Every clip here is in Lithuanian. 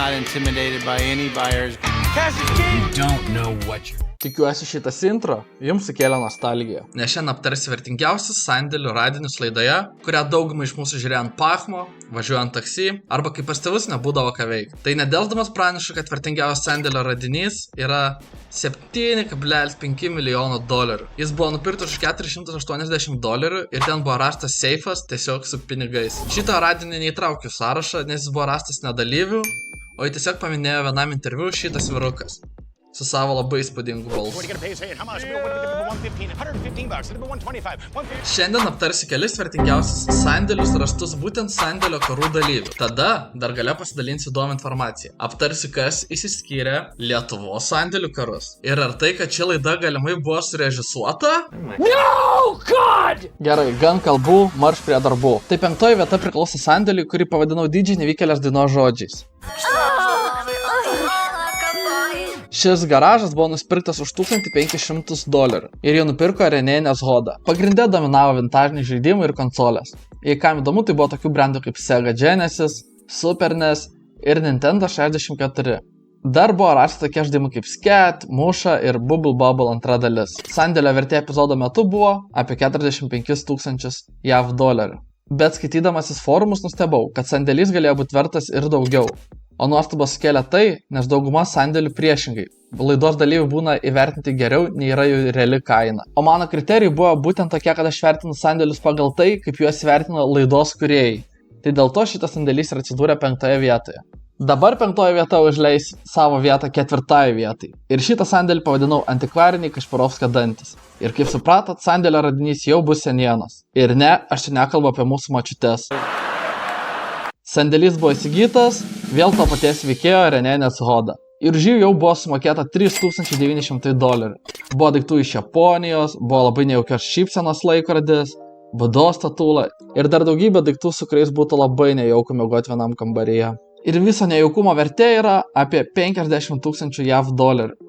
not intimidated by any buyers. Cash is king! You don't know what you're... Tikiuosi šitas intro jums sukėlė nostalgiją. Nes šiandien aptarsi vertingiausius sandėlių radinius laidoje, kurią daugumai iš mūsų žiūrėjo ant pachmo, važiuojant taksi, arba kai pas tėvus nebūdavo ką veikti. Tai nedelsdamas pranešu, kad vertingiausias sandėlio radinys yra $7,5 milijono. Jis buvo nupirktas už $480 ir ten buvo rastas seifas tiesiog su pinigais. Šitą radinį neįtraukiu sąrašą, nes jis buvo rastas nedalyvių, o jį tiesiog paminėjo vienam interviu šitas vyrukas su savo labai įspūdingu balsu. Šiandien aptarsiu kelis vertingiausius sandėlius rastus būtent sandėlio karų dalyvių. Tada dar gale pasidalinsiu įdomią informaciją. Aptarsiu, kas išsiskyrė Lietuvos sandėlių karus. Ir ar tai, kad ši laida galimai buvo surežisuota? No, God! Gerai, gan kalbų, marš prie darbų. Tai 5 vieta priklauso sandėliui, kurį pavadinau didžiai nevykėlės dainos žodžiais. Šis garažas buvo nusipirktas už $1,500 ir jį nupirko Renė Nezhoda. Pagrindė dominavo vintažiniai žaidimai ir konsolės. Jei kam įdomu, tai buvo tokių brandų kaip Sega Genesis, Super NES ir Nintendo 64. Dar buvo rasti tokie žaidimai kaip Scat, Muša ir Bubble Bobble antra dalis. Sandėlio vertė epizodo metu buvo apie $45,000 JAV. Bet skaitydamasis forumus nustebau, kad sandėlys galėjo būti vertas ir daugiau. O nuostabą sukėlė tai, nes dauguma sandėlių priešingai. Laidos dalyvių būna įvertinti geriau, nei yra jų reali kaina. O mano kriterijai buvo būtent tokie, kad aš vertinu sandėlius pagal tai, kaip juos vertino laidos kūrėjai. Tai dėl to šitas sandėlys ir atsidūrė 5 vietoje. Dabar 5 vieta užleis savo vietą 4 vietai. Ir šitą sandėlį pavadinau antikvariniai Kašpirovskio dantis. Ir kaip supratot, sandėlio radinys jau bus senienos. Ir ne, aš čia nekalbu apie mūsų močiutes. Sandėlys buvo įsigytas vėl to paties veikėjo Renė Nezhoda. Ir už jį jau buvo sumokėta $3,900. Buvo daiktų iš Japonijos, buvo labai nejaukios šypsenos laikrodis, Budo statula ir dar daugybė daiktų, su kuriais būtų labai nejauku miegoti vienam kambaryje. Ir viso nejaukumo vertė yra apie $50,000 JAV.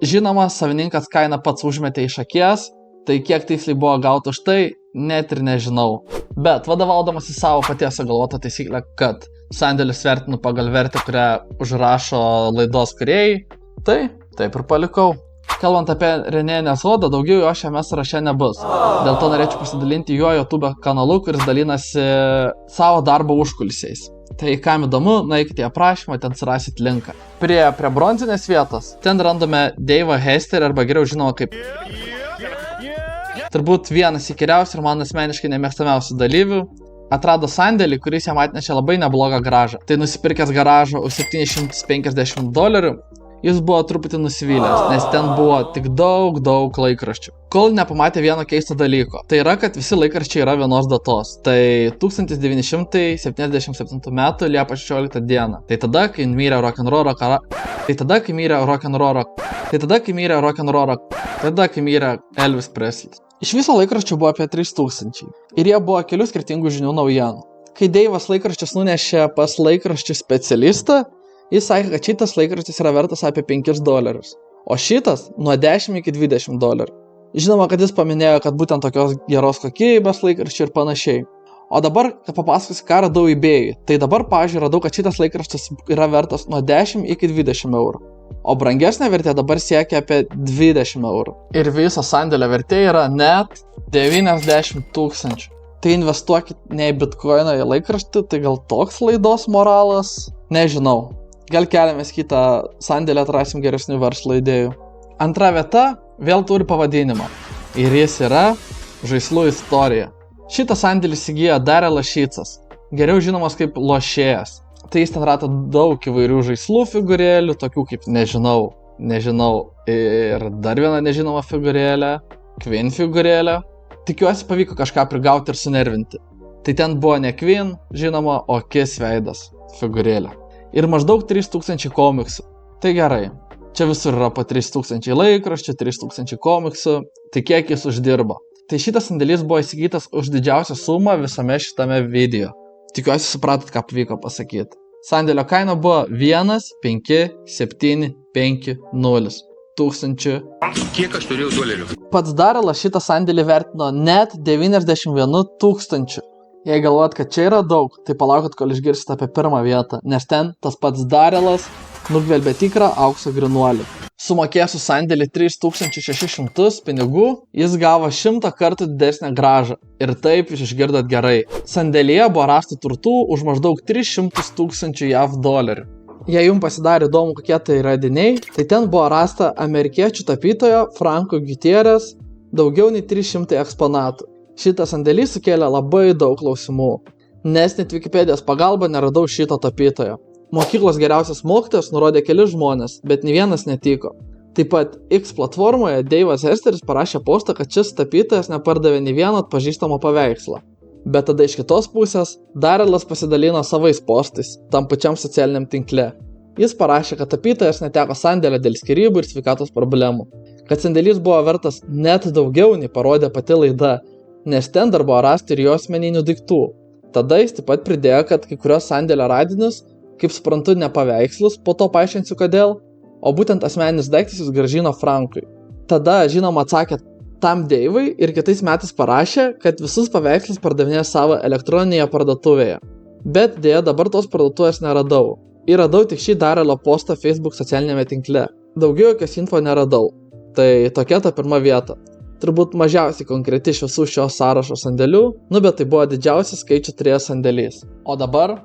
Žinoma, savininkas kainą pats užmetė iš akies, tai kiek tiksliai buvo gauta už tai, net ir nežinau. Bet vadovaudamas į savo paties sugalvotą taisyklę, kad sandėlius vertinu pagal vertę, kurią užrašo laidos kūrėjai, tai taip ir palikau. Kalbant apie Renė Nezhodą, daugiau jo šiame sąraše nebus. Dėl to norėčiau pasidalinti jo YouTube kanalu, kuris dalinasi savo darbo užkulisiais. Tai kam įdomu, nueikite į aprašymą, ten surasit linką. Prie bronzinės vietos, ten randame Dave'ą Hesterį, arba geriau žinoma kaip turbūt vienas įkyriausių ir man asmeniškai nemėgstamiausių dalyvių. Atrado sandėlį, kuris jam atnešė labai neblogą gražą. Tai nusipirkęs garažą už $750, jis buvo truputį nusivylęs, nes ten buvo tik daug laikraščių. Kol nepamatė vieno keisto dalyko. Tai yra, kad visi laikraščiai yra vienos datos. Tai 1977 metų Liepos 16 dieną. Tai tada, kai mirė Elvis Preslis. Iš viso laikraščių buvo apie 3,000 ir jie buvo kelių skirtingų žinių naujienų. Kai Dave'as laikraščius nunešė pas laikraščių specialistą, jis sakė, kad šitas laikraštis yra vertas apie $5, o šitas nuo $10 iki $20. Žinoma, kad jis paminėjo, kad būtent tokios geros kokybės laikraščių ir panašiai. O dabar, kad papasakosiu, ką radau eBay'ui, tai dabar, pavyzdžiui, radau, kad šitas laikraštis yra vertas nuo $10 iki $20. O brangesnė vertė dabar siekia apie $20. Ir viso sandėlio vertė yra net $90,000. Tai investuokit ne į bitcoiną, į laikraštį, tai gal toks laidos moralas? Nežinau. Gal keliamės kitą sandėlį, atrasim geresnių verslo idėjų. Antra vieta vėl turi pavadinimą. Ir jis yra žaislų istorija. Šitą sandėlį įsigijo Darelas Šycas, geriau žinomas kaip lošėjas. Tai jis ten rado daug įvairių žaislų figūrėlių, tokių kaip nežinau ir dar viena nežinoma figūrėlė, Queen figūrėlė. Tikiuosi pavyko kažką prigauti ir sunervinti. Tai ten buvo ne Queen, žinoma, o Kiss veidas figūrėlė. Ir maždaug 3,000 komiksų. Tai gerai, čia visur yra po 3,000 laikraščių, 3,000 komiksų, tai kiek jis uždirbo. Tai šitas sandėlys buvo įsigytas už didžiausią sumą visame šitame video. Tikiuosi supratot, ką pavyko pasakyti. Sandėlio kaina buvo $1,5,7,5,000. Kiek aš turėjau dolerių? Pats Darelas šitą sandėlį vertino net $91,000. Jei galvojat, kad čia yra daug, tai palaukit, kol išgirsite apie pirmą vietą, nes ten tas pats Darelas nugvelbė tikrą aukso grynuolį. Sumokėjęs už sandėlį 3600 pinigų, jis gavo 100 kartų didesnę grąžą. Ir taip jūs išgirdot gerai. Sandėlyje buvo rasta turtų už maždaug 300 000 JAV dolerių. Jei jums pasidarė įdomu, kokie tai radiniai, tai ten buvo rasta amerikiečių tapytojo Franko Gutierrez daugiau nei 300 eksponatų. Šitas sandėlys sukėlė labai daug klausimų, nes net Wikipedijos pagalba neradau šito tapytojo. Mokyklos geriausias mokytojas nurodė keli žmonės, bet nė vienas netiko. Taip pat X platformoje Dave'as Hesteris parašė postą, kad šis tapytojas nepardavė nė vieno atpažįstamo paveikslo. Bet tada iš kitos pusės Darelas pasidalino savais postais tam pačiam socialiniam tinkle. Jis parašė, kad tapytojas neteko sandėlio dėl skyrybų ir sveikatos problemų. Kad sandėlys buvo vertas net daugiau nei parodė pati laida, nes ten dar buvo rasti ir jo asmeninių daiktų. Tada jis taip pat pridėjo, kad kai kurios sandėlio radinius, kaip suprantu, ne paveikslus, po to paaiškinsiu kodėl, o būtent asmeninis daiktas jis grąžino Frankui. Tada, žinoma, atsakė tam Dave'ui ir kitais metais parašė, kad visus paveikslus pardavinėjo savo elektroninėje parduotuvėje. Bet dėja dabar tos parduotuvės neradau. Ir radau tik šį Darelo postą Facebook socialinėme tinkle. Daugiau jokios info neradau. Tai tokia ta pirma vieta. Turbūt mažiausiai konkreti iš visų šio sąrašo sandėlių, bet tai buvo didžiausias skaičių turėjęs sandėlys. O dabar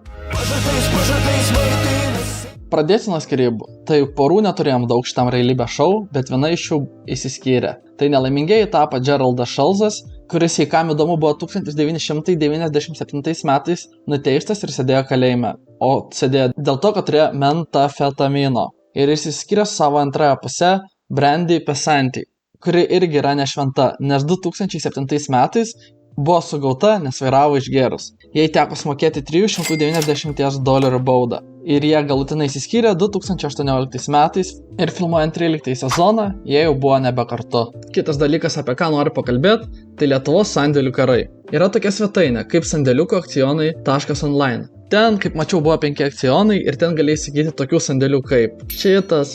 pradėsiu nuo skyrybų. Tai porų neturėjom daug šitam realybės šou, bet viena iš jų išsiskyrė. Tai nelaimingieji tapo Geraldas Šalzas, kuris, jei kam įdomu, buvo 1997 metais nuteistas ir sėdėjo kalėjime. O sėdėjo dėl to, kad turėjo metafetamino. Ir jis išsiskyrė su savo antrąją pusę, Brandy Pesanti, kuri irgi yra nešventa, nes 2007 metais buvo sugauta, nes vairavo išgėrus. Jai teko sumokėti $390 baudą. Ir jie galutinai išsiskyrė 2018 metais ir filmuojant 13 sezoną, jie jau buvo nebe kartu. Kitas dalykas, apie ką noriu pakalbėti, tai Lietuvos sandėlių karai. Yra tokia svetainė kaip sandėliukų akcionai.online. Ten, kaip mačiau, buvo 5 akcionai ir ten galėjai įsigyti tokių sandėlių kaip šitas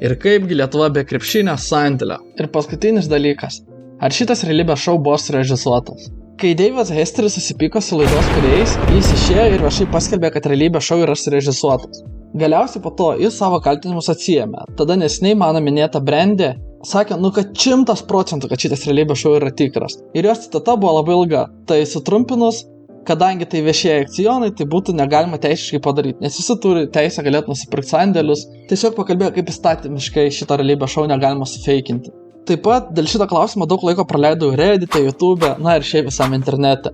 ir kaipgi Lietuva be krepšinio sandėlio. Ir paskutinis dalykas. Ar šitas realybės šou buvo surežisuotas? Kai Dave'as Hesteris susipyko su laidos kūrėjais, jis išėjo ir viešai paskelbė, kad realybės šou yra surežisuotas. Galiausiai po to jis savo kaltinimus atsiėmė. Tada neseniai mano minėta Brandy sakė, kad 100%, kad šitas realybės šou yra tikras. Ir jos citata buvo labai ilga. Tai sutrumpinus, kadangi tai viešieji akcionai, tai būtų negalima teisiškai padaryti, nes visi turi teisę galėti nusipirkti sandėlius. Tiesiog pakalbėjo, kaip įstatymiškai šitą realybės šou negalima sufeikinti. Taip pat dėl šito klausimo daug laiko praleidau Reddit'e, YouTube'e, ir šiaip visam internete.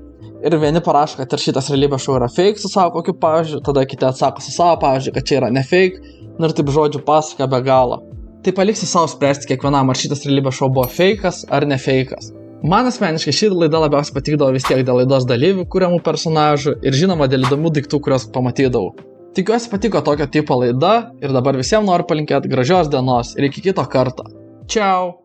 Ir vieni parašo, kad ir šitas realybės šou yra fake su savo kokiu pavyzdžiu, tada kiti atsako su savo pavyzdžiu, kad čia yra ne fake, ir taip žodžių pasaka be galo. Tai paliksi savo spręsti kiekvienam, ar šitas realybės šou buvo fake'as ar ne fake'as. Man asmeniškai ši laida labiausiai patikdavo vis tiek dėl laidos dalyvių, kuriamų personažų ir žinoma dėl įdomių daiktų, kuriuos pamatydavau. Tikiuosi patiko tokio tipo laida ir dabar visiems noriu palinkėti gražios dienos ir iki kito karto. Čiau!